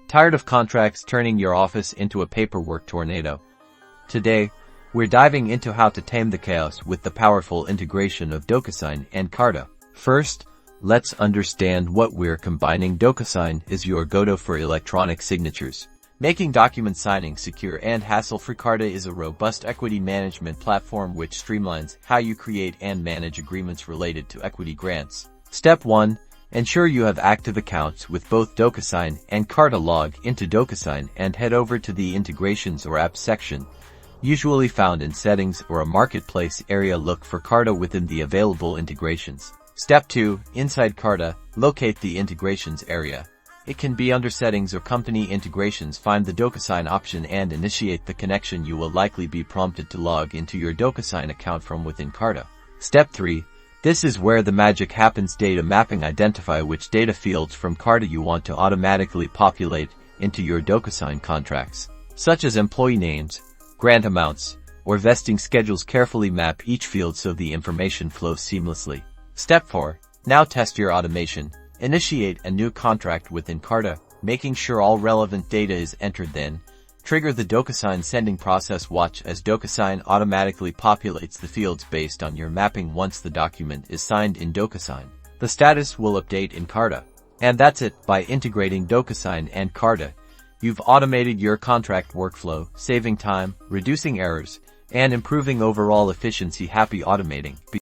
Tired of contracts turning your office into a paperwork tornado? Today, we're diving into how to tame the chaos with the powerful integration of Docusign and Karta. First, let's understand what we're combining. Docusign is your go-to for electronic signatures, making document signing secure and hassle-free. Karta is a robust equity management platform which streamlines how you create and manage agreements related to equity grants. Step 1. Ensure you have active accounts with both Docusign and Karta. Log into Docusign and head over to the Integrations or Apps section, usually found in Settings or a Marketplace area. Look for Karta within the available integrations. Step 2. Inside Karta, locate the Integrations area. It can be under Settings or Company Integrations. Find the Docusign option and initiate the connection. You will likely be prompted to log into your Docusign account from within Karta. Step 3. This is where the magic happens. Data mapping. Identify which data fields from Karta you want to automatically populate into your Docusign contracts, such as employee names, grant amounts, or vesting schedules. Carefully map each field so the information flows seamlessly. Step 4. Now test your automation. Initiate a new contract within Karta, making sure all relevant data is entered. Then, trigger the Docusign sending process. Watch as Docusign automatically populates the fields based on your mapping. Once the document is signed in Docusign, the status will update in Karta. And that's it. By integrating Docusign and Karta, you've automated your contract workflow, saving time, reducing errors, and improving overall efficiency. Happy automating.